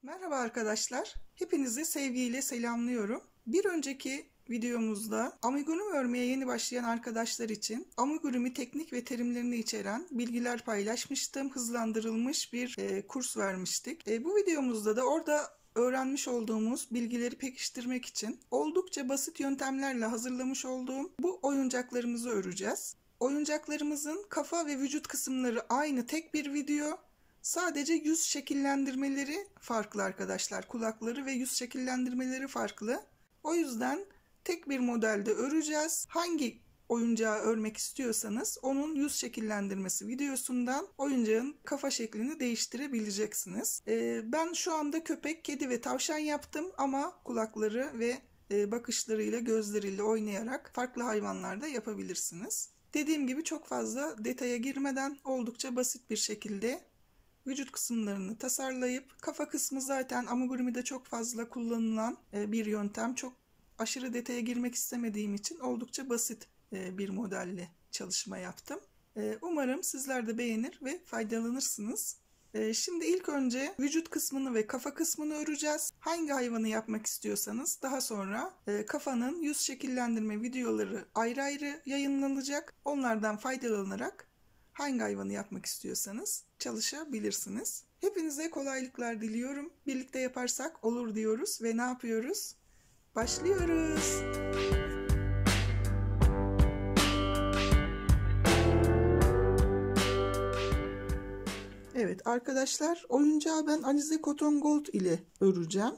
Merhaba arkadaşlar. Hepinizi sevgiyle selamlıyorum. Bir önceki videomuzda amigurumi örmeye yeni başlayan arkadaşlar için amigurumi teknik ve terimlerini içeren bilgiler paylaşmıştım. Hızlandırılmış bir kurs vermiştik. Bu videomuzda da orada öğrenmiş olduğumuz bilgileri pekiştirmek için oldukça basit yöntemlerle hazırlamış olduğum bu oyuncaklarımızı öreceğiz. Oyuncaklarımızın kafa ve vücut kısımları aynı tek bir video. Sadece yüz şekillendirmeleri farklı arkadaşlar. Kulakları ve yüz şekillendirmeleri farklı. O yüzden tek bir modelde öreceğiz. Hangi oyuncağı örmek istiyorsanız onun yüz şekillendirmesi videosundan oyuncağın kafa şeklini değiştirebileceksiniz. Ben şu anda köpek, kedi ve tavşan yaptım ama kulakları ve bakışlarıyla, gözleriyle oynayarak farklı hayvanlar da yapabilirsiniz. Dediğim gibi çok fazla detaya girmeden oldukça basit bir şekilde vücut kısımlarını tasarlayıp kafa kısmı zaten amigurumi'de çok fazla kullanılan bir yöntem. Çok aşırı detaya girmek istemediğim için oldukça basit bir modelle çalışma yaptım. Umarım sizler de beğenir ve faydalanırsınız. Şimdi ilk önce vücut kısmını ve kafa kısmını öreceğiz. Hangi hayvanı yapmak istiyorsanız daha sonra kafanın yüz şekillendirme videoları ayrı ayrı yayınlanacak. Onlardan faydalanarak hangi hayvanı yapmak istiyorsanız çalışabilirsiniz. Hepinize kolaylıklar diliyorum. Birlikte yaparsak olur diyoruz ve ne yapıyoruz? Başlıyoruz. Evet arkadaşlar, oyuncağı ben Alize Cotton Gold ile öreceğim.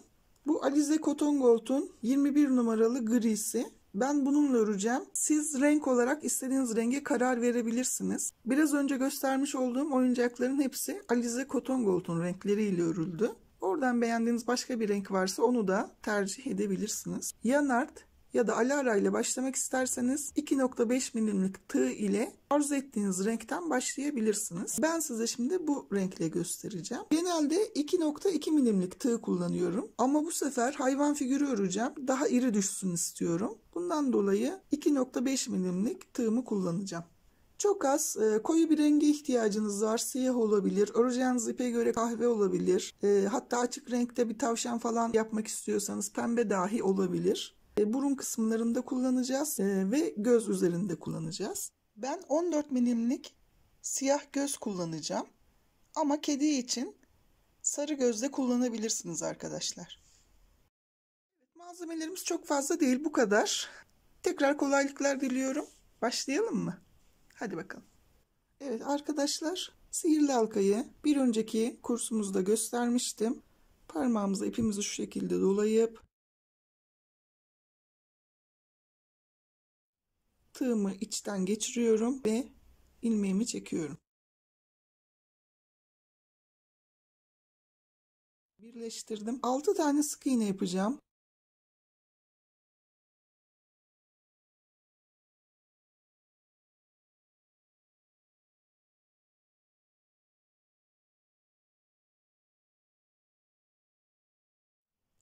Bu Alize Cotton Gold'un 21 numaralı grisi. Ben bununla öreceğim. Siz renk olarak istediğiniz renge karar verebilirsiniz. Biraz önce göstermiş olduğum oyuncakların hepsi Alize Cotton Gold'un renkleriyle örüldü. Oradan beğendiğiniz başka bir renk varsa onu da tercih edebilirsiniz. Yanart ya da Alara ile başlamak isterseniz 2.5 milimlik tığ ile arzu ettiğiniz renkten başlayabilirsiniz. Ben size şimdi bu renkle göstereceğim. Genelde 2.2 milimlik tığ kullanıyorum ama bu sefer hayvan figürü öreceğim. Daha iri düşsün istiyorum. Bundan dolayı 2.5 milimlik tığımı kullanacağım. Çok az koyu bir renge ihtiyacınız var. Siyah olabilir. Öreceğiniz ipe göre kahve olabilir. Hatta açık renkte bir tavşan falan yapmak istiyorsanız pembe dahi olabilir. Burun kısımlarında kullanacağız ve göz üzerinde kullanacağız. Ben 14 milimlik siyah göz kullanacağım. Ama kedi için sarı göz de kullanabilirsiniz arkadaşlar. Malzemelerimiz çok fazla değil, bu kadar. Tekrar kolaylıklar diliyorum. Başlayalım mı? Hadi bakalım. Evet arkadaşlar, sihirli halkayı bir önceki kursumuzda göstermiştim. Parmağımıza ipimizi şu şekilde dolayıp tığımı içten geçiriyorum ve ilmeğimi çekiyorum. Birleştirdim. 6 tane sık iğne yapacağım.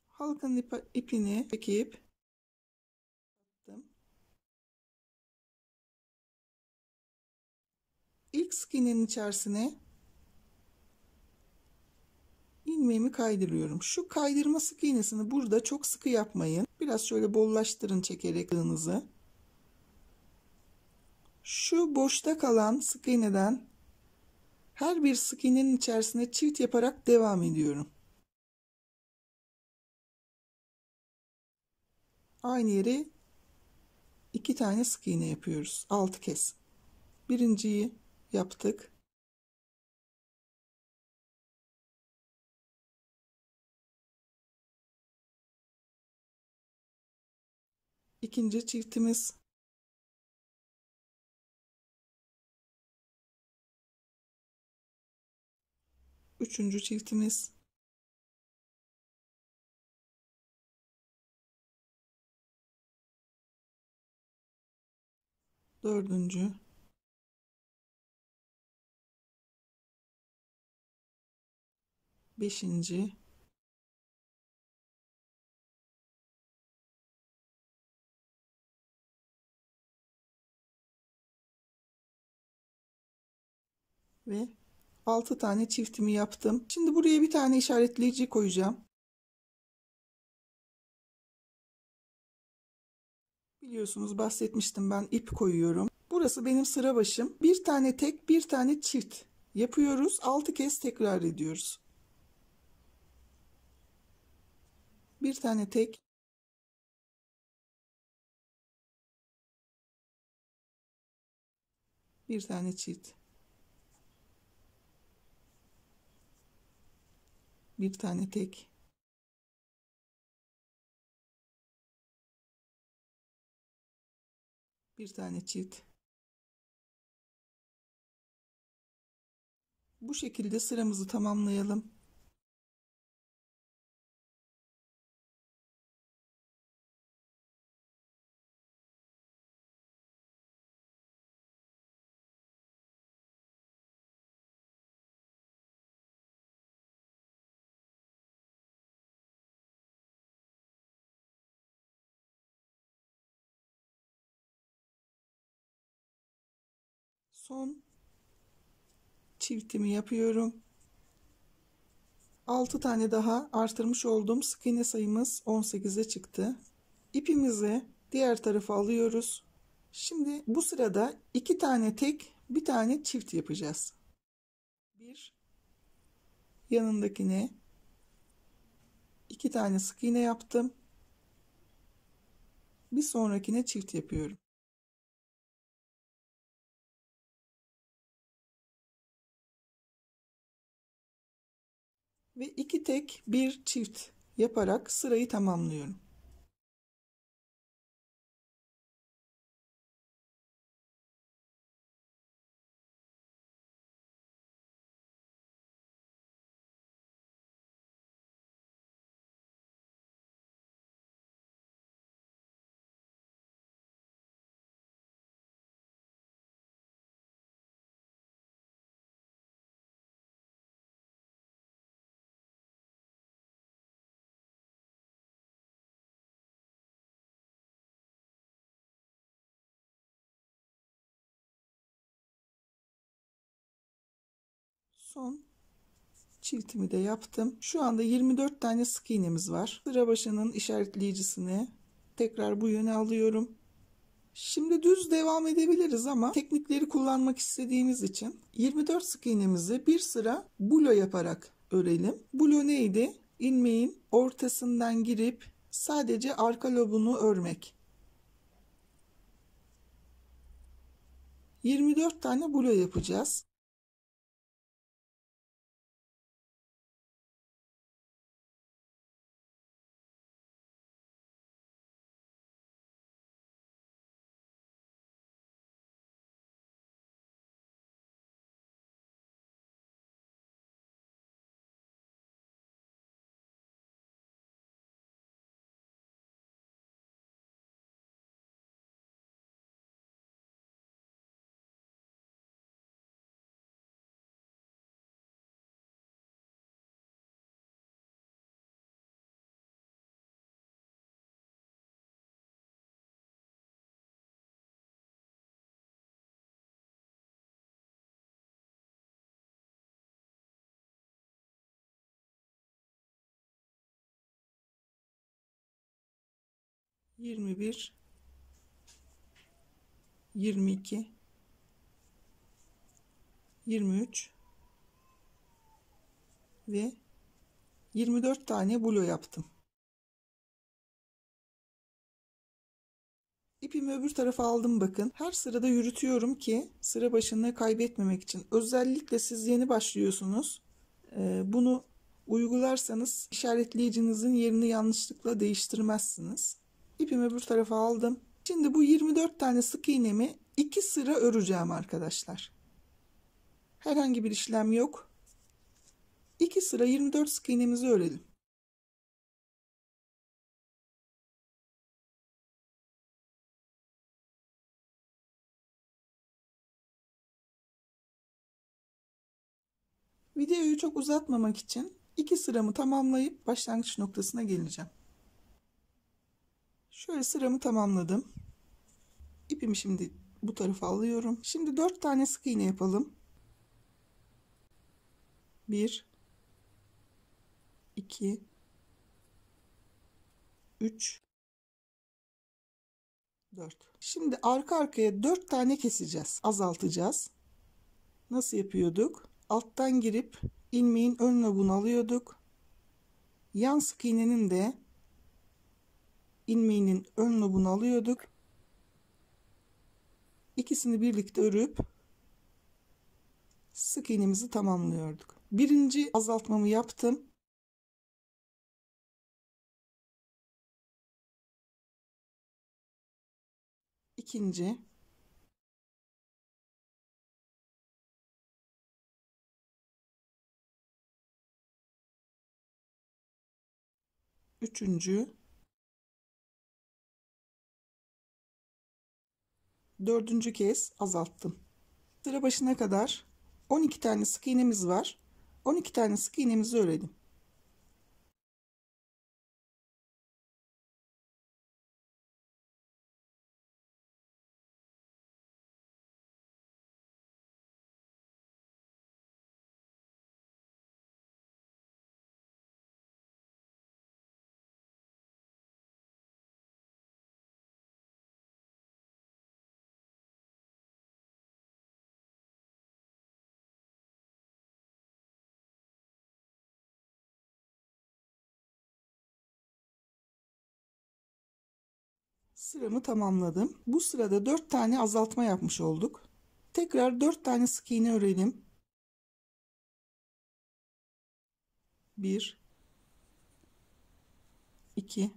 Halkanın ipini çekip ilk sık iğnenin içerisine ilmeğimi kaydırıyorum. Şu kaydırma sık iğnesini burada çok sıkı yapmayın. Biraz şöyle bollaştırın çekerek tığınızı. Şu boşta kalan sık iğneden her bir sık iğnenin içerisine çift yaparak devam ediyorum. Aynı yere 2 tane sık iğne yapıyoruz. 6 kez. Birinciyi yaptık. İkinci çiftimiz. Üçüncü çiftimiz. Dördüncü. Beşinci. Ve 6 tane çiftimi yaptım. Şimdi buraya bir tane işaretleyici koyacağım. Biliyorsunuz bahsetmiştim, ben ip koyuyorum. Burası benim sıra başım. Bir tane tek, bir tane çift yapıyoruz. 6 kez tekrar ediyoruz. Bir tane tek, bir tane çift, bir tane tek, bir tane çift. Bu şekilde sıramızı tamamlayalım. Son çiftimi yapıyorum. 6 tane daha artırmış olduğum sık iğne sayımız 18'e çıktı. İpimizi diğer tarafa alıyoruz. Şimdi bu sırada 2 tane tek, bir tane çift yapacağız. Bir yanındakine 2 tane sık iğne yaptım. Bir sonrakine çift yapıyorum. Ve 2 tek, bir çift yaparak sırayı tamamlıyorum. Son çiftimi de yaptım. Şu anda 24 tane sık iğnemiz var. Sıra başının işaretleyicisini tekrar bu yöne alıyorum. Şimdi düz devam edebiliriz ama teknikleri kullanmak istediğimiz için 24 sık iğnemizi bir sıra bulo yaparak örelim. Bulo neydi? İlmeğin ortasından girip sadece arka lobunu örmek. 24 tane bulo yapacağız. Yirmi bir, 22, 23 ve 24 tane bulo yaptım. İpimi öbür tarafa aldım bakın. Her sırada yürütüyorum ki sıra başını kaybetmemek için. Özellikle siz yeni başlıyorsunuz. Bunu uygularsanız işaretleyicinizin yerini yanlışlıkla değiştirmezsiniz. İpimi öbür tarafa aldım. Şimdi bu 24 tane sık iğnemi 2 sıra öreceğim arkadaşlar. Herhangi bir işlem yok. 2 sıra 24 sık iğnemizi örelim. Videoyu çok uzatmamak için 2 sıramı tamamlayıp başlangıç noktasına geleceğim. Şöyle sıramı tamamladım. İpimi şimdi bu tarafa alıyorum. Şimdi 4 tane sık iğne yapalım. 1, 2, 3, 4. Şimdi arka arkaya 4 tane keseceğiz. Azaltacağız. Nasıl yapıyorduk? Alttan girip ilmeğin ön lobunu alıyorduk. Yan sık iğnenin de ilmeğinin ön lobunu alıyorduk. İkisini birlikte örüp sık iğnemizi tamamlıyorduk. Birinci azaltmamı yaptım. İkinci, üçüncü, dördüncü kez azalttım. Sıra başına kadar 12 tane sık iğnemiz var. 12 tane sık iğnemizi örelim. Sıramı tamamladım. Bu sırada 4 tane azaltma yapmış olduk. Tekrar 4 tane sık iğne örelim. 1, 2,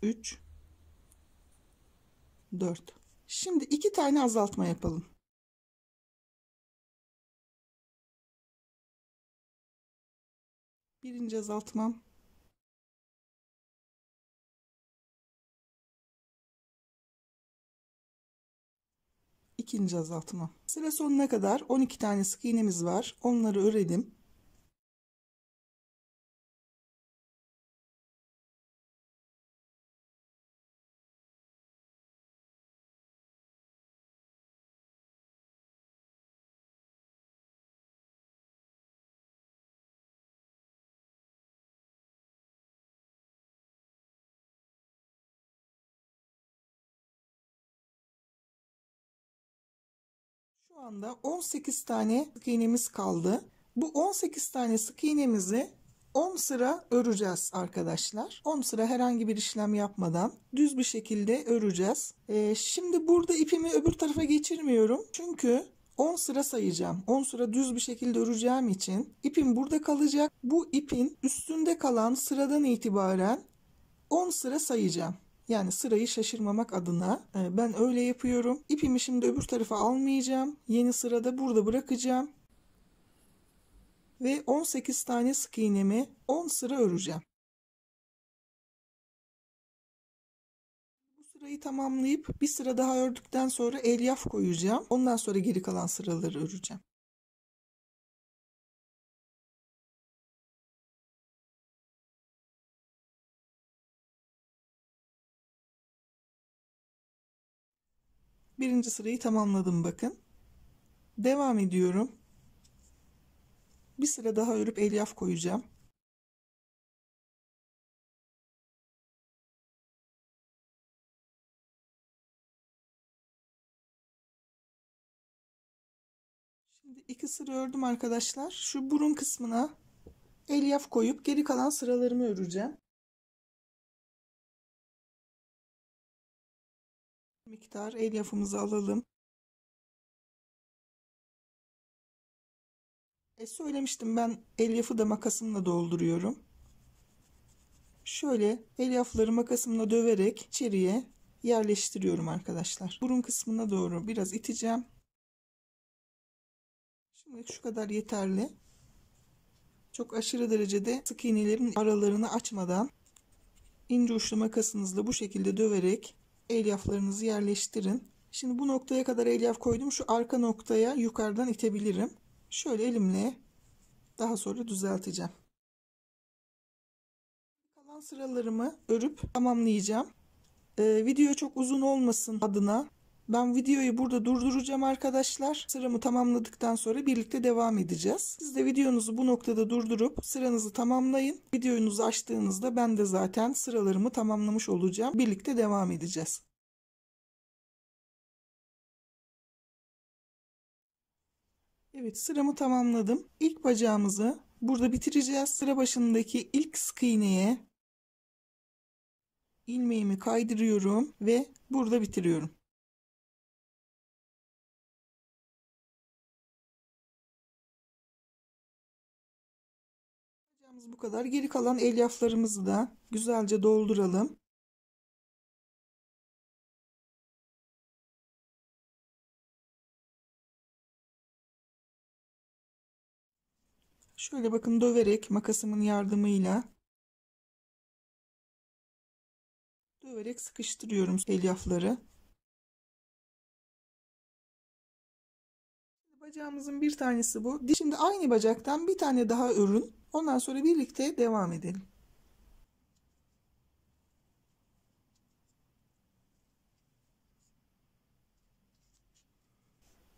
3, 4. Şimdi 2 tane azaltma yapalım. Birinci azaltmam. İkinci azaltma. Sıra sonuna kadar 12 tane sık iğnemiz var. Onları örelim. Şu anda 18 tane sık iğnemiz kaldı. Bu 18 tane sık iğnemizi 10 sıra öreceğiz arkadaşlar. 10 sıra herhangi bir işlem yapmadan düz bir şekilde öreceğiz. Şimdi burada ipimi öbür tarafa geçirmiyorum. Çünkü 10 sıra sayacağım. 10 sıra düz bir şekilde öreceğim için ipim burada kalacak. Bu ipin üstünde kalan sıradan itibaren 10 sıra sayacağım. Yani sırayı şaşırmamak adına ben öyle yapıyorum. İpimi şimdi öbür tarafa almayacağım. Yeni sırada burada bırakacağım. Ve 18 tane sık iğnemi 10 sıra öreceğim. Bu sırayı tamamlayıp bir sıra daha ördükten sonra elyaf koyacağım. Ondan sonra geri kalan sıraları öreceğim. Birinci sırayı tamamladım bakın. Devam ediyorum. Bir sıra daha örüp elyaf koyacağım. Şimdi 2 sıra ördüm arkadaşlar. Şu burun kısmına elyaf koyup geri kalan sıralarımı öreceğim. Miktar elyafımızı alalım. Söylemiştim ben elyafı da makasımla dolduruyorum. Şöyle elyafları makasımla döverek içeriye yerleştiriyorum arkadaşlar. Burun kısmına doğru biraz iteceğim. Şimdi şu kadar yeterli. Çok aşırı derecede sık iğnelerin aralarını açmadan ince uçlu makasınızla bu şekilde döverek elyaflarınızı yerleştirin. Şimdi bu noktaya kadar elyaf koydum. Şu arka noktaya yukarıdan itebilirim. Şöyle elimle daha sonra düzelteceğim. Kalan sıralarımı örüp tamamlayacağım. Video çok uzun olmasın adına Ben videoyu burada durduracağım arkadaşlar. Sıramı tamamladıktan sonra birlikte devam edeceğiz. Siz de videonuzu bu noktada durdurup sıranızı tamamlayın. Videonuzu açtığınızda ben de zaten sıralarımı tamamlamış olacağım. Birlikte devam edeceğiz. Evet, sıramı tamamladım. İlk bacağımızı burada bitireceğiz. Sıra başındaki ilk sık iğneye ilmeğimi kaydırıyorum ve burada bitiriyorum. Bacağımız bu kadar. Geri kalan elyaflarımızı da güzelce dolduralım. Şöyle bakın, döverek makasımın yardımıyla döverek sıkıştırıyorum elyafları. Bacağımızın bir tanesi bu. Şimdi aynı bacaktan bir tane daha örün. Ondan sonra birlikte devam edelim.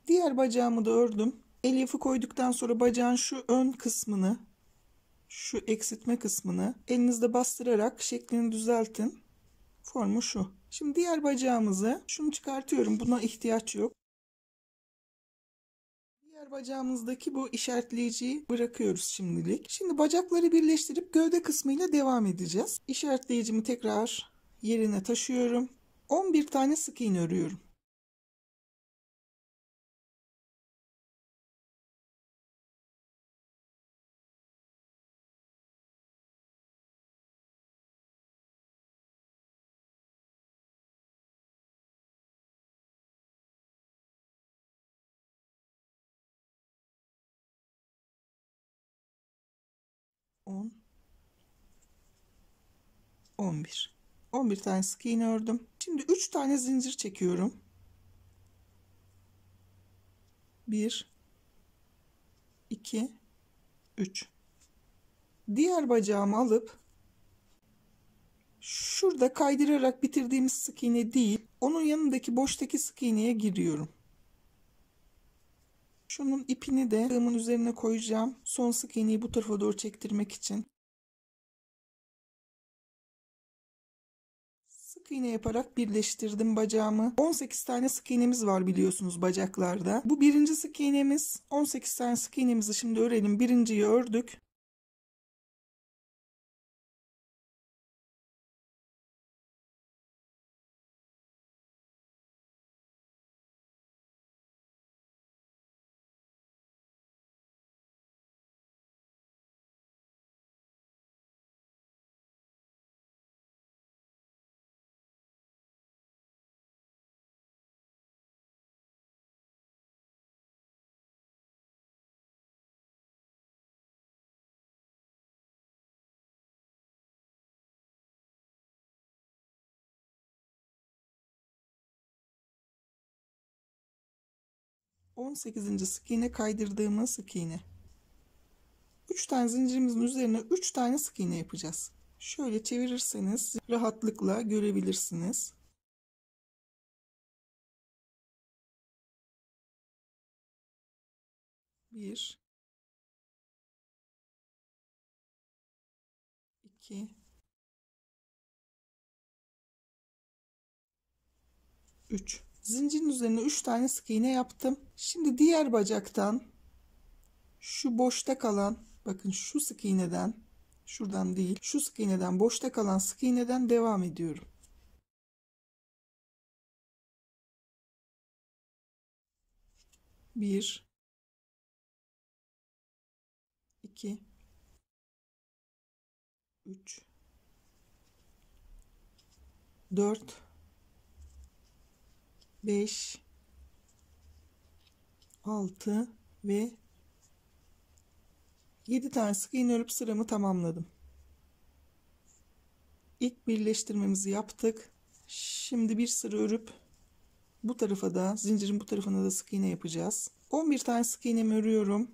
Diğer bacağımı da ördüm. Elyafı koyduktan sonra bacağın şu ön kısmını, şu eksiltme kısmını elinizde bastırarak şeklini düzeltin. Formu şu. Şimdi diğer bacağımızı, şunu çıkartıyorum. Buna ihtiyaç yok. Diğer bacağımızdaki bu işaretleyiciyi bırakıyoruz şimdilik. Şimdi bacakları birleştirip gövde kısmıyla devam edeceğiz. İşaretleyicimi tekrar yerine taşıyorum. 11 tane sık iğne örüyorum. On, 11. 11 tane sık iğne ördüm. Şimdi 3 tane zincir çekiyorum. 1, 2, 3. Diğer bacağımı alıp şurada kaydırarak bitirdiğimiz sık iğne değil, onun yanındaki boştaki sık iğneye giriyorum. Şunun ipini de tığımın üzerine koyacağım. Son sık iğneyi bu tarafa doğru çektirmek için. Sık iğne yaparak birleştirdim bacağımı. 18 tane sık iğnemiz var biliyorsunuz bacaklarda. Bu birinci sık iğnemiz. 18 tane sık iğnemizi şimdi örelim. Birinciyi ördük. On sekizinci sık iğne kaydırdığımız sık iğne. 3 tane zincirimizin üzerine 3 tane sık iğne yapacağız. Şöyle çevirirseniz rahatlıkla görebilirsiniz. Bir, iki, 3. Zincirin üzerine 3 tane sık iğne yaptım. Şimdi diğer bacaktan şu boşta kalan, bakın şu sık iğneden, şuradan değil, şu sık iğneden, boşta kalan sık iğneden devam ediyorum. Bir, iki, üç, dört, beş, altı ve 7 tane sık iğne örüp sıramı tamamladım. İlk birleştirmemizi yaptık. Şimdi bir sıra örüp bu tarafa da, zincirin bu tarafına da sık iğne yapacağız. 11 tane sık iğnemi örüyorum.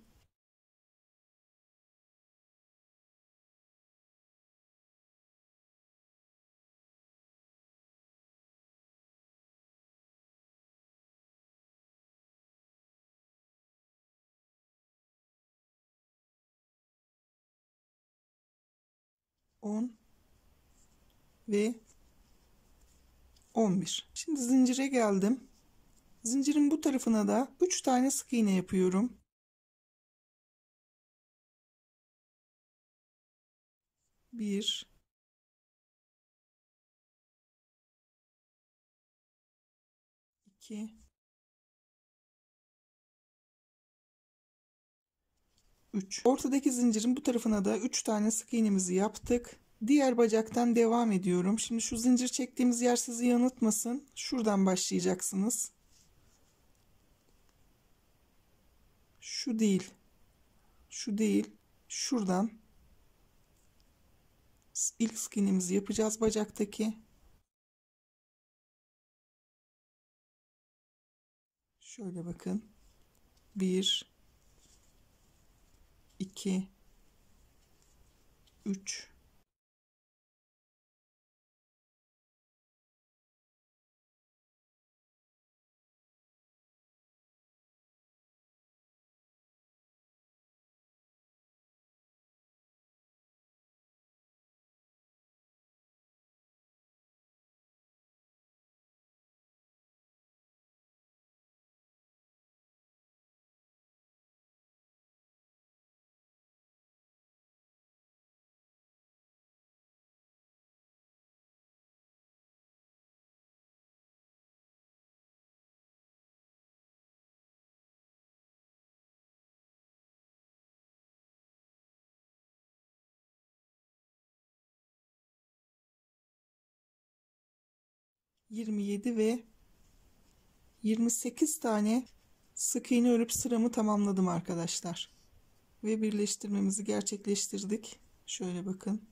10 ve 11. Şimdi zincire geldim. Zincirin bu tarafına da 3 tane sık iğne yapıyorum. 1 2 3. Ortadaki zincirin bu tarafına da 3 tane sık iğnemizi yaptık. Diğer bacaktan devam ediyorum. Şimdi şu zincir çektiğimiz yer sizi yanıltmasın. Şuradan başlayacaksınız. Şu değil. Şu değil. Şuradan ilk sık iğnemizi yapacağız bacaktaki. Şöyle bakın. 1 2 3 27 ve 28 tane sık iğne örüp sıramı tamamladım arkadaşlar. Ve birleştirmemizi gerçekleştirdik. Şöyle bakın.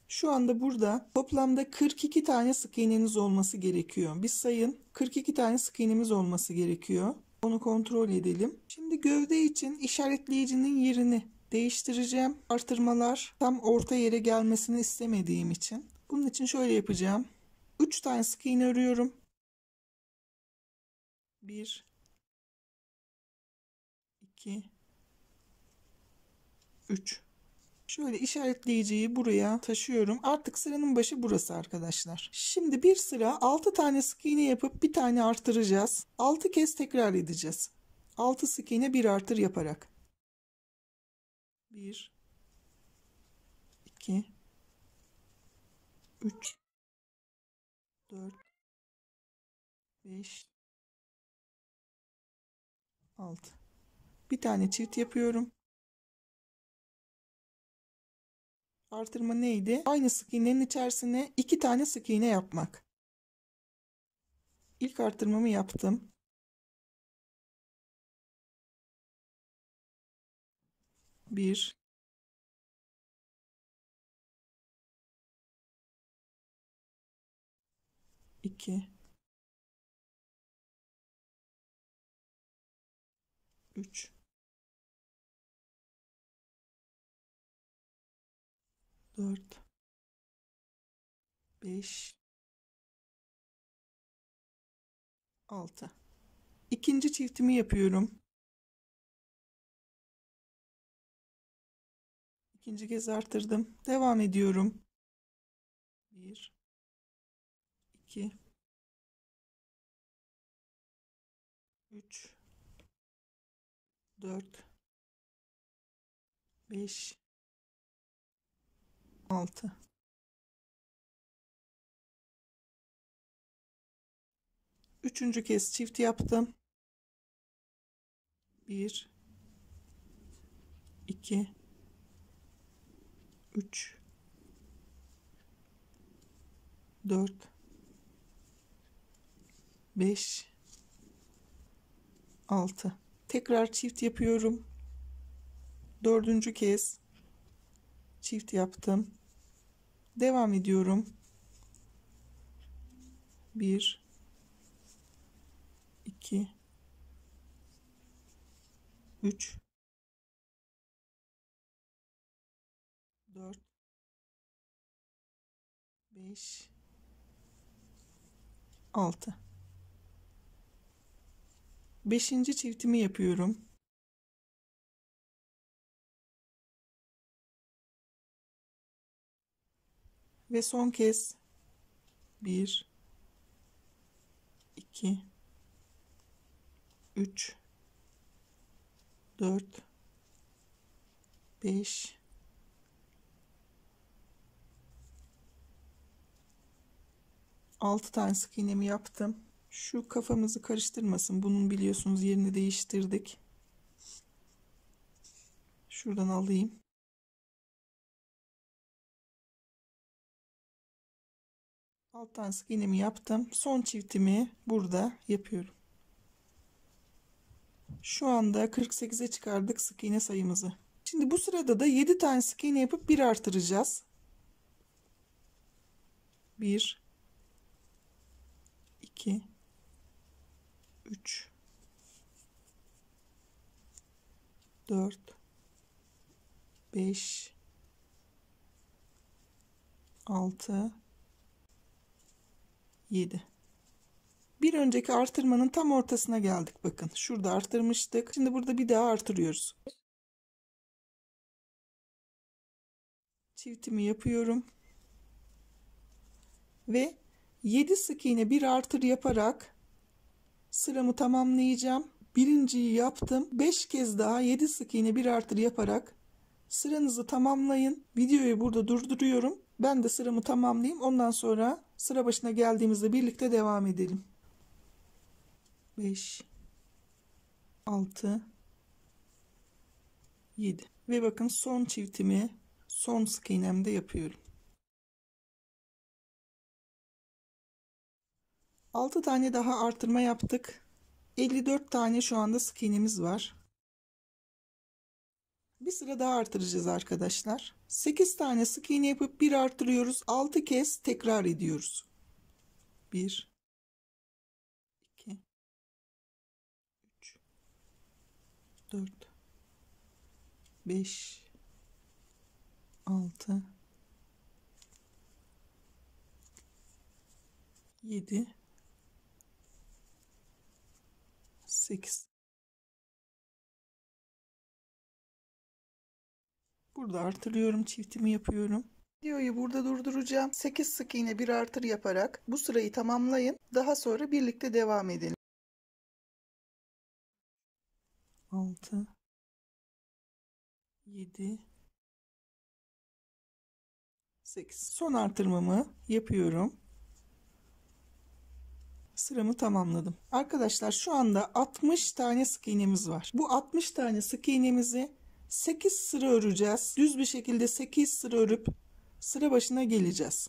Şu anda burada toplamda 42 tane sık iğneniz olması gerekiyor. Bir sayın, 42 tane sık iğnemiz olması gerekiyor. Onu kontrol edelim. Şimdi gövde için işaretleyicinin yerini değiştireceğim. Artırmalar tam orta yere gelmesini istemediğim için. Bunun için şöyle yapacağım. 3 tane sık iğne örüyorum. 1 2 3. Şöyle işaretleyiciyi buraya taşıyorum. Artık sıranın başı burası arkadaşlar. Şimdi bir sıra 6 tane sık iğne yapıp bir tane artıracağız. 6 kez tekrar edeceğiz. 6 sık iğne bir artır yaparak. 1 2 3 4 5 6. Bir tane çift yapıyorum. Artırma neydi? Aynı sık iğnenin içerisine 2 tane sık iğne yapmak. İlk artırmamı yaptım. 1 2 3 4 5 6. İkinci çiftimi yapıyorum. İkinci kez arttırdım. Devam ediyorum. 1 2 3 4 5 6. Üçüncü kez çift yaptım. 1 2 3 4 5 6. Tekrar çift yapıyorum. Dördüncü kez çift yaptım. Devam ediyorum. 1 2 3 4 5 6. Beşinci çiftimi yapıyorum. Ve son kez 1 2 3 4 5 6 tane sık iğnemi yaptım. Şu kafamızı karıştırmasın. Bunun biliyorsunuz yerini değiştirdik. Şuradan alayım. Alt tane sık iğnemi yaptım. Son çiftimi burada yapıyorum. Şu anda 48'e çıkardık sık iğne sayımızı. Şimdi bu sırada da 7 tane sık iğne yapıp 1 artıracağız. 1 2 3 4 5 6 7. Bir önceki artırmanın tam ortasına geldik. Bakın şurada artırmıştık. Şimdi burada bir daha artırıyoruz. Çiftimi yapıyorum. Ve 7 sık iğne bir artır yaparak sıramı tamamlayacağım. Birinciyi yaptım. 5 kez daha 7 sık iğne bir artır yaparak sıranızı tamamlayın. Videoyu burada durduruyorum. Ben de sıramı tamamlayayım. Ondan sonra sıra başına geldiğimizde birlikte devam edelim. 5 6 7 ve bakın son çiftimi son sık iğnemde yapıyorum. 6 tane daha artırma yaptık. 54 tane şu anda sık iğnemiz var. Bir sıra daha artıracağız arkadaşlar. 8 tane sık iğne yapıp bir artırıyoruz. 6 kez tekrar ediyoruz. 1 2 3 4 5 6 7 8. Burada artırıyorum, çiftimi yapıyorum. Videoyu burada durduracağım. 8 sık iğne bir artır yaparak bu sırayı tamamlayın. Daha sonra birlikte devam edelim. 6 7 8. Son artırmamı yapıyorum. Sıramı tamamladım. Arkadaşlar şu anda 60 tane sık iğnemiz var. Bu 60 tane sık iğnemizi 8 sıra öreceğiz. Düz bir şekilde 8 sıra örüp sıra başına geleceğiz.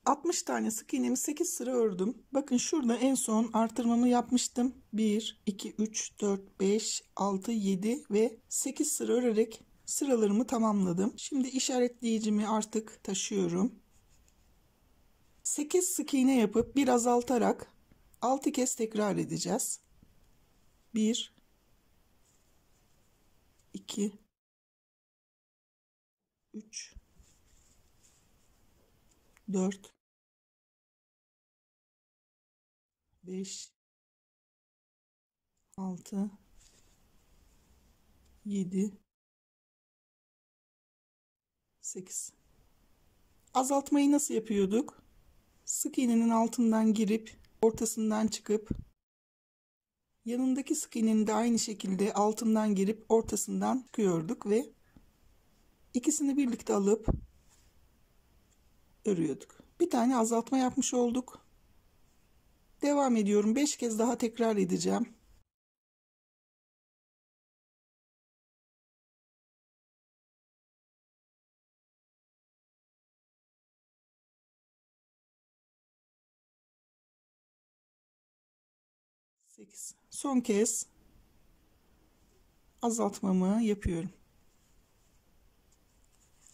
60 tane sık iğnemi 8 sıra ördüm. Bakın şurada en son artırmamı yapmıştım. 1, 2, 3, 4, 5, 6, 7 ve 8 sıra örerek sıralarımı tamamladım. Şimdi işaretleyicimi artık taşıyorum. 8 sık iğne yapıp bir azaltarak 6 kez tekrar edeceğiz. 1 2 3 4 5 6 7 8. Azaltmayı nasıl yapıyorduk? Sık iğnenin altından girip ortasından çıkıp yanındaki sık iğnenin de aynı şekilde altından girip ortasından çıkıyorduk ve ikisini birlikte alıp örüyorduk. Bir tane azaltma yapmış olduk. Devam ediyorum. 5 kez daha tekrar edeceğim. Son kez azaltmamı yapıyorum.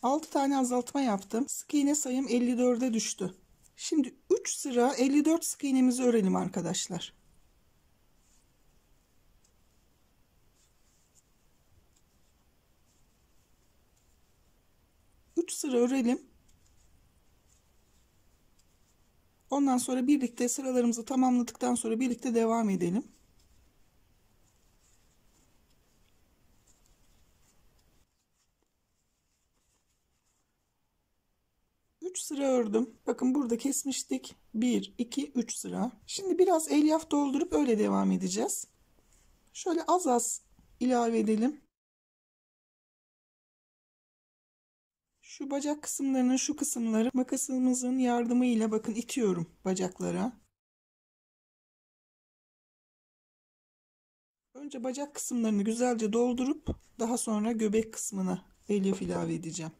6 tane azaltma yaptım. Sık iğne sayım 54'e düştü. Şimdi 3 sıra 54 sık iğnemizi örelim arkadaşlar. 3 sıra örelim. Ondan sonra birlikte sıralarımızı tamamladıktan sonra birlikte devam edelim. 3 sıra ördüm. Bakın burada kesmiştik. 1, 2, 3 sıra. Şimdi biraz elyaf doldurup öyle devam edeceğiz. Şöyle az az ilave edelim. Şu bacak kısımlarının şu kısımları makasımızın yardımıyla bakın itiyorum bacaklara. Önce bacak kısımlarını güzelce doldurup daha sonra göbek kısmına elyaf ilave edeceğim.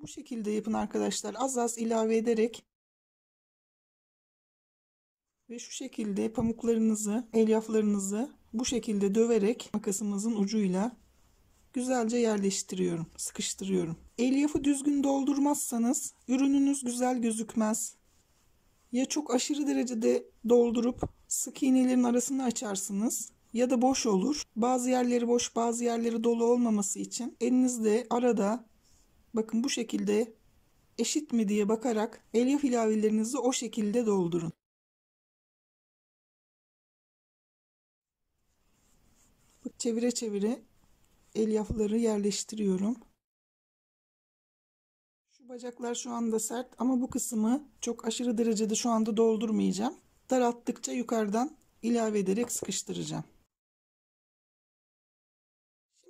Bu şekilde yapın arkadaşlar. Az az ilave ederek ve şu şekilde pamuklarınızı, elyaflarınızı bu şekilde döverek makasımızın ucuyla güzelce yerleştiriyorum, sıkıştırıyorum. Elyafı düzgün doldurmazsanız ürününüz güzel gözükmez. Ya çok aşırı derecede doldurup sık iğnelerin arasını açarsınız ya da boş olur. Bazı yerleri boş, bazı yerleri dolu olmaması için elinizde arada bakın bu şekilde eşit mi diye bakarak elyaf ilavelerinizi o şekilde doldurun. Bak, çevire çevire elyafları yerleştiriyorum. Şu bacaklar şu anda sert ama bu kısmı çok aşırı derecede şu anda doldurmayacağım. Daralttıkça yukarıdan ilave ederek sıkıştıracağım.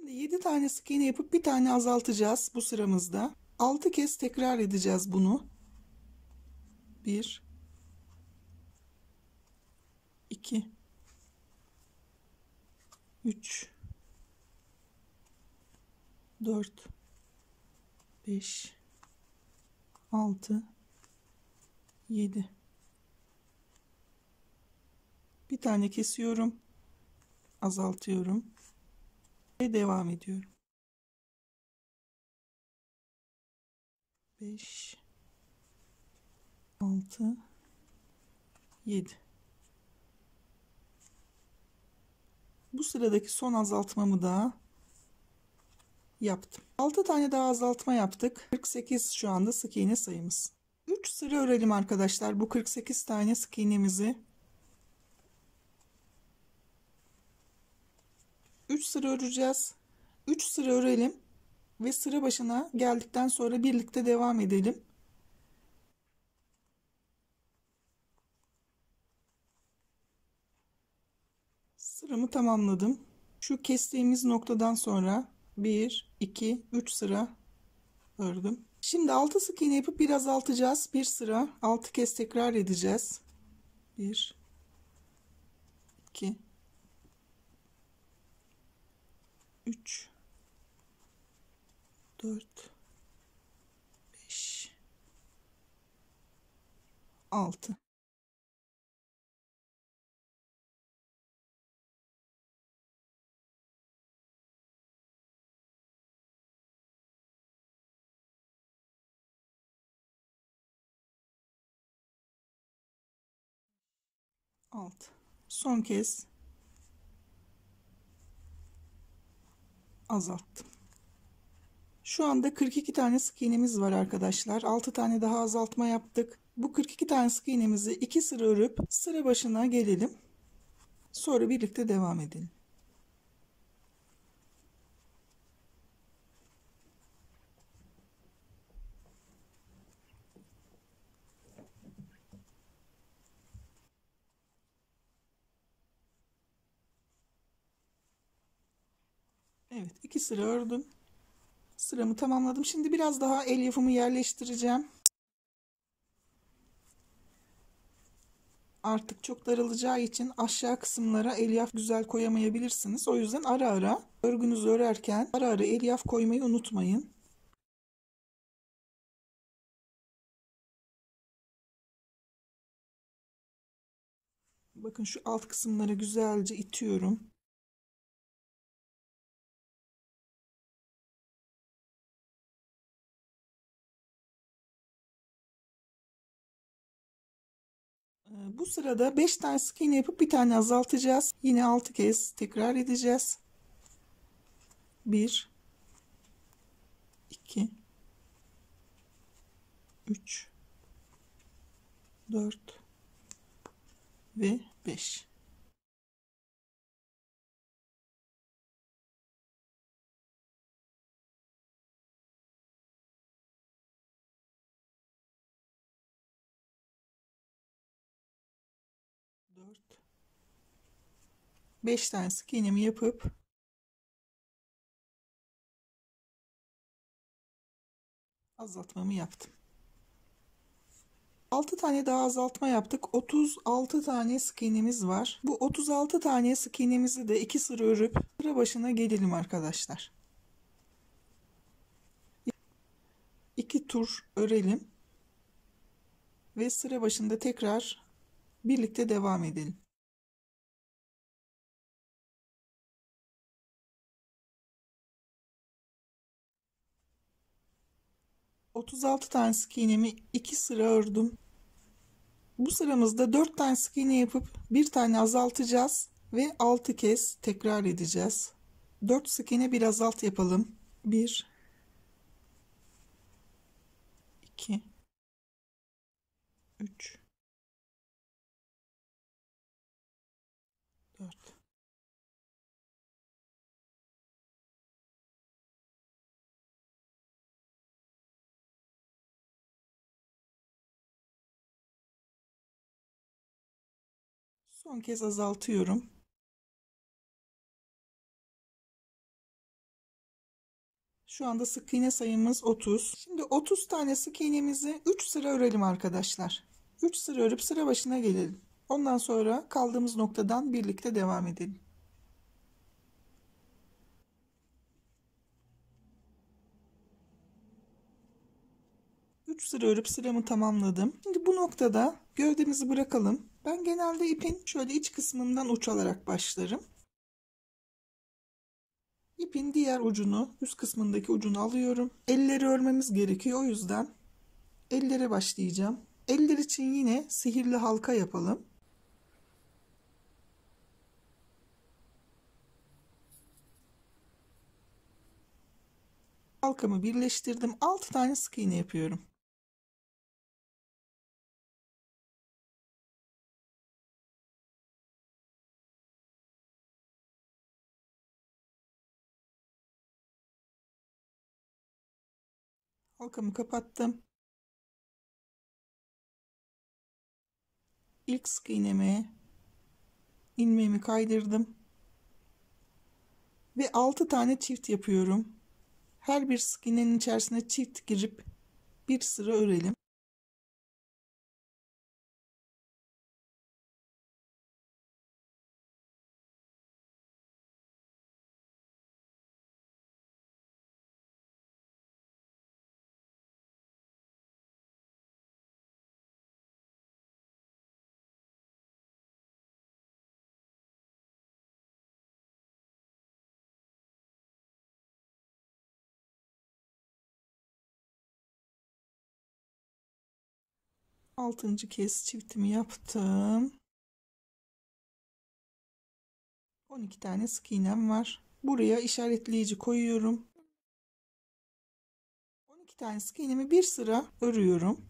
Şimdi 7 tane sık iğne yapıp bir tane azaltacağız bu sıramızda. 6 kez tekrar edeceğiz bunu. 1 2 3 4 5 6 7. Bir tane kesiyorum, azaltıyorum ve devam ediyorum. 5 6 7. Bu sıradaki son azaltmamı da yaptım. 6 tane daha azaltma yaptık. 48 şu anda sık iğne sayımız. 3 sıra örelim arkadaşlar bu 48 tane sık iğnemizi. 3 sıra öreceğiz. 3 sıra örelim ve sıra başına geldikten sonra birlikte devam edelim. Sıramı tamamladım. Şu kestiğimiz noktadan sonra 1 2 3 sıra ördüm. Şimdi 6 sık iğne yapıp bir azaltacağız. Bir sıra 6 kez tekrar edeceğiz. 1 2 3 4 5 6. Son kez azalttım. Şu anda 42 tane sık iğnemiz var arkadaşlar. 6 tane daha azaltma yaptık. Bu 42 tane sık iğnemizi 2 sıra örüp sıra başına gelelim. Sonra birlikte devam edelim. Evet, 2 sıra ördüm. Sıramı tamamladım. Şimdi biraz daha elyafımı yerleştireceğim. Artık çok daralacağı için aşağı kısımlara elyaf güzel koyamayabilirsiniz. O yüzden ara ara örgünüzü örerken ara ara elyaf koymayı unutmayın. Bakın şu alt kısımlara güzelce itiyorum. Bu sırada 5 tane sık iğne yapıp bir tane azaltacağız. Yine 6 kez tekrar edeceğiz. 1 2 3 4 ve 5. 4, 5 tane sık iğnemi yapıp azaltmamı yaptım. 6 tane daha azaltma yaptık. 36 tane sık iğnemiz var. Bu 36 tane sık iğnemizi de 2 sıra örüp sıra başına gelelim arkadaşlar. 2 tur örelim ve sıra başında tekrar birlikte devam edelim. ...36 tane sık iğnemi 2 sıra ördüm. Bu sıramızda 4 tane sık iğne yapıp bir tane azaltacağız ve 6 kez tekrar edeceğiz. 4 sık iğne bir azalt yapalım. 1, 2, 3, 4. Son kez azaltıyorum. Şu anda sık iğne sayımız 30. Şimdi 30 tane sık iğnemizi 3 sıra örelim arkadaşlar. 3 sıra örüp sıra başına gelelim. Ondan sonra kaldığımız noktadan birlikte devam edelim. Üç sıra örüp sıramı tamamladım. Şimdi bu noktada gövdemizi bırakalım. Ben genelde ipin şöyle iç kısmından uç alarak başlarım. İpin diğer ucunu, üst kısmındaki ucunu alıyorum. Elleri örmemiz gerekiyor, o yüzden ellere başlayacağım. Eller için yine sihirli halka yapalım. Halkamı birleştirdim. 6 tane sık iğne yapıyorum. Halkamı kapattım. İlk sık iğneme ilmeğimi kaydırdım. Ve 6 tane çift yapıyorum. Her bir sık iğnenin içerisine çift girip bir sıra örelim. Altıncı kez çiftimi yaptım. 12 tane sık iğnem var. Buraya işaretleyici koyuyorum. 12 tane sık iğnemi bir sıra örüyorum.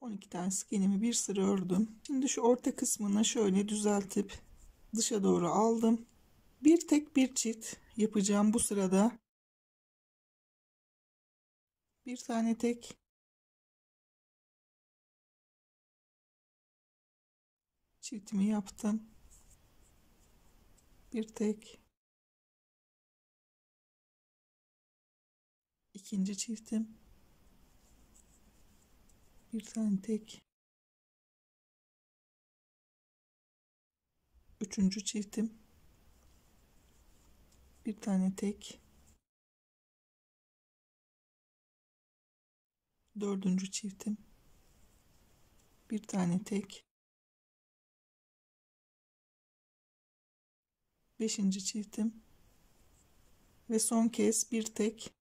On iki tane sık iğnemi bir sıra ördüm. Şimdi şu orta kısmını şöyle düzeltip dışa doğru aldım. Bir tek bir çift yapacağım bu sırada. Bir tane tek, çiftimi yaptım. Bir tek, ikinci çiftim, bir tane tek, üçüncü çiftim, bir tane tek, dördüncü çiftim, bir tane tek, beşinci çiftim ve son kez bir tek,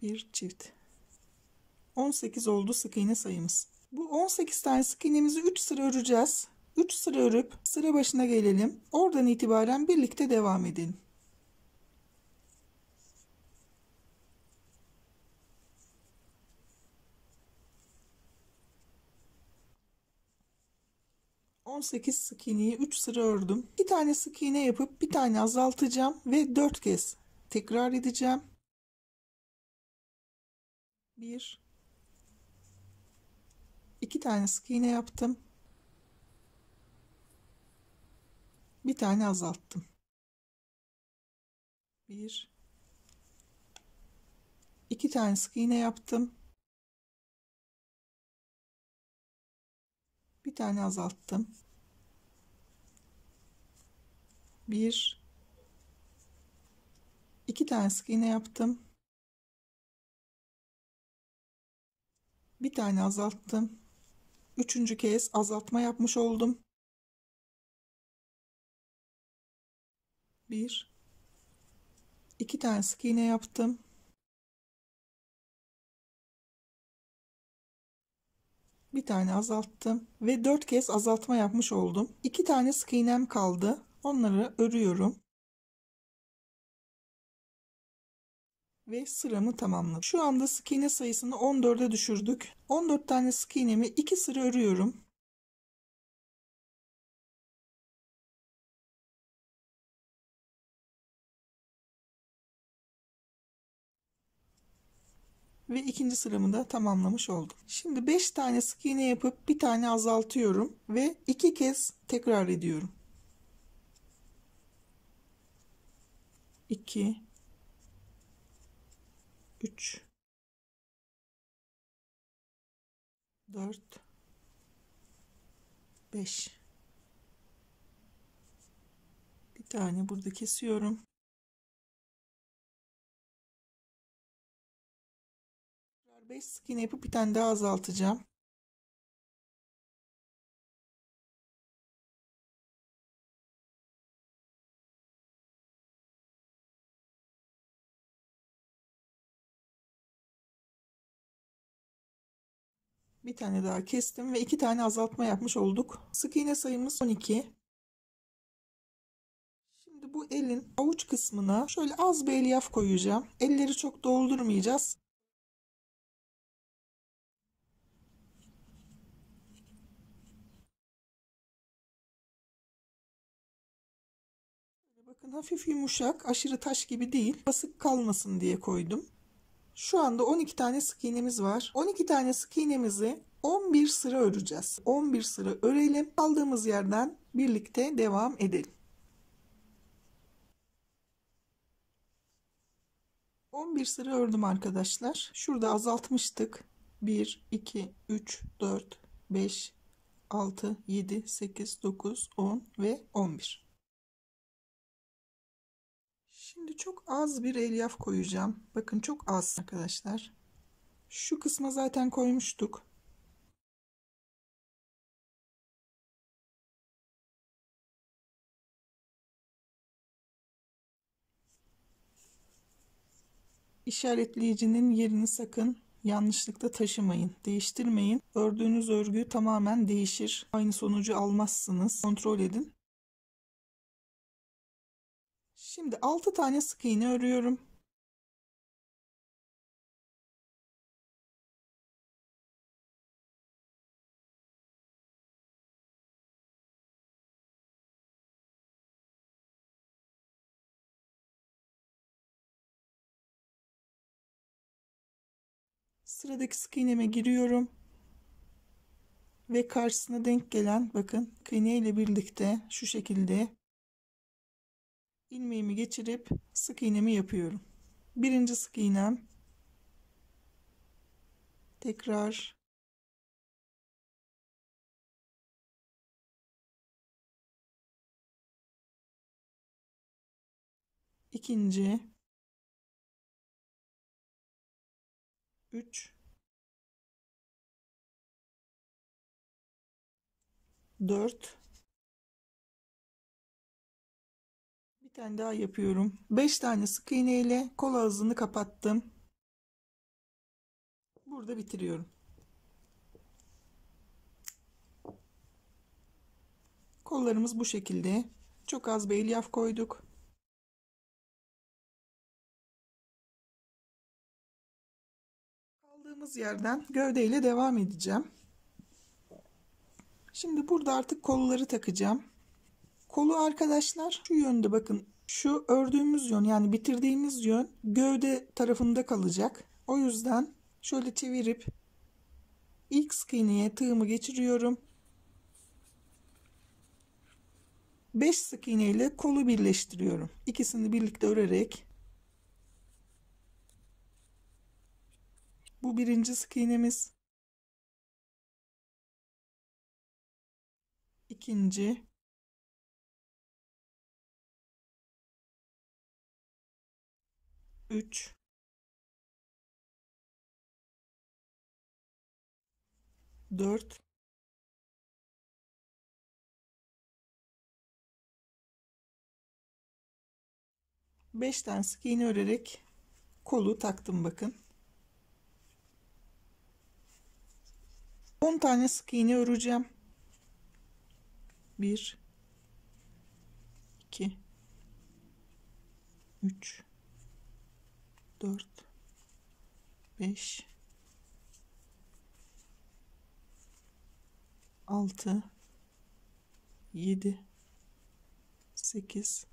bir çift. 18 oldu sık iğne sayımız. Bu 18 tane sık iğnemizi 3 sıra öreceğiz. 3 sıra örüp sıra başına gelelim. Oradan itibaren birlikte devam edelim. ...18 sık iğneyi 3 sıra ördüm. 2 tane sık iğne yapıp bir tane azaltacağım ve 4 kez tekrar edeceğim. 1 2 tane sık iğne yaptım. Bir tane azalttım. 1 2 tane sık iğne yaptım. Bir tane azalttım. 1 2 tane sık iğne yaptım. Bir tane azalttım. Üçüncü kez azaltma yapmış oldum. 1 2 tane sık iğne yaptım. Bir tane azalttım ve 4 kez azaltma yapmış oldum. 2 tane sık iğnem kaldı. Onları örüyorum. Ve sıramı tamamladım. Şu anda sık iğne sayısını 14'e düşürdük. 14 tane sık iğnemi 2 sıra örüyorum. Ve ikinci sıramı da tamamlamış oldum. Şimdi 5 tane sık iğne yapıp bir tane azaltıyorum ve 2 kez tekrar ediyorum. 2 3 4 5 Bir tane burada kesiyorum. 5 sık iğne yapıp bir tane daha azaltacağım. Bir tane daha kestim ve 2 tane azaltma yapmış olduk. Sık iğne sayımız 12. Şimdi bu elin avuç kısmına şöyle az bir elyaf koyacağım. Elleri çok doldurmayacağız. Bakın hafif yumuşak, aşırı taş gibi değil. Basık kalmasın diye koydum. Şu anda 12 tane sık iğnemiz var. 12 tane sık iğnemizi 11 sıra öreceğiz. 11 sıra örelim. Kaldığımız yerden birlikte devam edelim. 11 sıra ördüm arkadaşlar. Şurada azaltmıştık. 1, 2, 3, 4, 5, 6, 7, 8, 9, 10 ve 11. Şimdi çok az bir elyaf koyacağım. Bakın çok az arkadaşlar. Şu kısma zaten koymuştuk. İşaretleyicinin yerini sakın yanlışlıkla taşımayın, değiştirmeyin. Ördüğünüz örgü tamamen değişir. Aynı sonucu almazsınız. Kontrol edin. Şimdi 6 tane sık iğne örüyorum. Sıradaki sık iğneme giriyorum. Ve karşısına denk gelen bakın iğne ile birlikte şu şekilde ilmeğimi geçirip sık iğnemi yapıyorum. Birinci sık iğnem, tekrar ikinci, 3, 4, bir tane daha yapıyorum. 5 tane sık iğne ile kol ağzını kapattım. Burada bitiriyorum. Kollarımız bu şekilde. Çok az bir elyaf koyduk. Kaldığımız yerden gövdeyle devam edeceğim. Şimdi burada artık kolları takacağım. Kolu arkadaşlar şu yönde, bakın. Şu ördüğümüz yön, yani bitirdiğimiz yön gövde tarafında kalacak. O yüzden şöyle çevirip ilk sık iğneye tığımı geçiriyorum. 5 sık iğne ile kolu birleştiriyorum. İkisini birlikte örerek. Bu birinci sık iğnemiz. İkinci. Üç. Dört. 5 tane sık iğne örerek kolu taktım, bakın. 10 tane sık iğne öreceğim. 1 2 3 4 5 6 7 8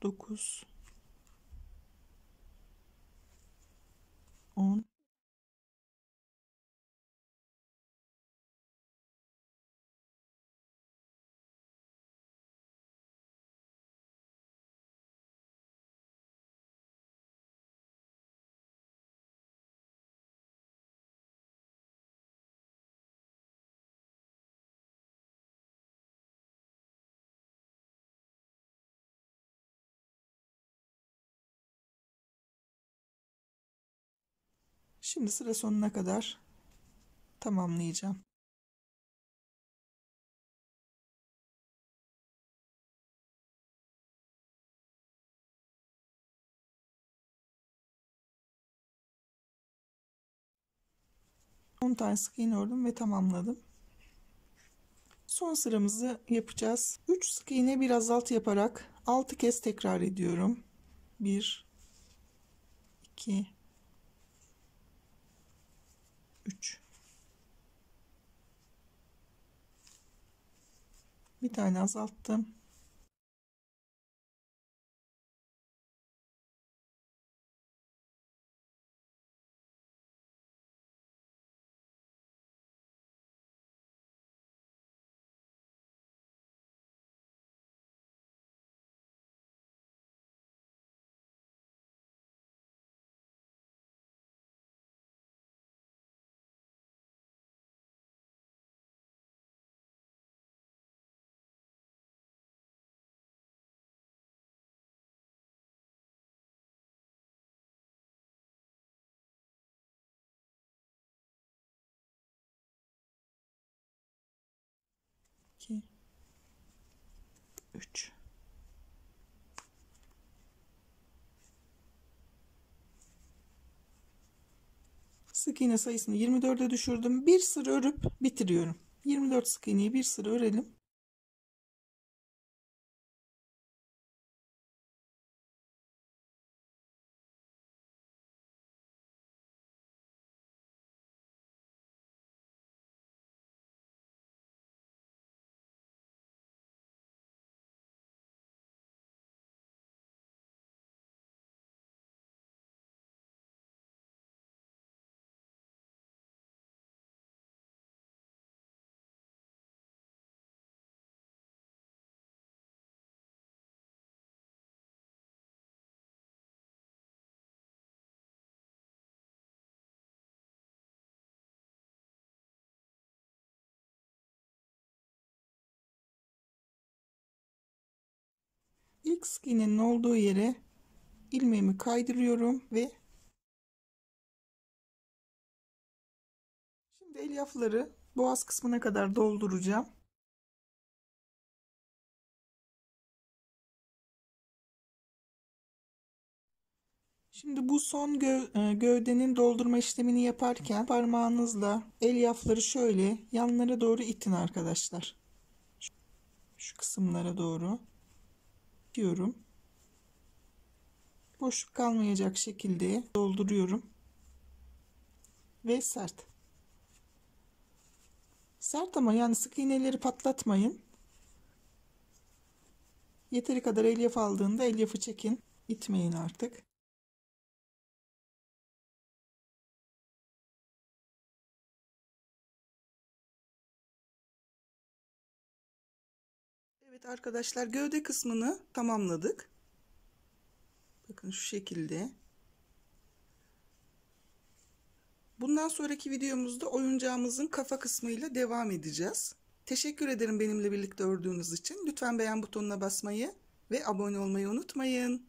9 10. Şimdi sıra sonuna kadar tamamlayacağım. On tane sık iğne ördüm ve tamamladım. Son sıramızı yapacağız. 3 sık iğne bir azalt yaparak 6 kez tekrar ediyorum. 1 2 3. Bir tane azalttım. 2 3. Sık iğne sayısını 24'e düşürdüm. Bir sıra örüp bitiriyorum. 24 sık iğneyi bir sıra örelim. İlk sık iğnenin olduğu yere ilmeğimi kaydırıyorum ve şimdi elyafları boğaz kısmına kadar dolduracağım. Şimdi bu son gövdenin doldurma işlemini yaparken parmağınızla elyafları şöyle yanlara doğru itin arkadaşlar. şu kısımlara doğru diyorum. Boşluk kalmayacak şekilde dolduruyorum. Ve sert. Sert ama yani sık iğneleri patlatmayın. Yeteri kadar elyaf aldığında elyafı çekin. İtmeyin artık. Evet arkadaşlar, gövde kısmını tamamladık. Bakın şu şekilde. Bundan sonraki videomuzda oyuncağımızın kafa kısmıyla devam edeceğiz. Teşekkür ederim benimle birlikte ördüğünüz için. Lütfen beğen butonuna basmayı ve abone olmayı unutmayın.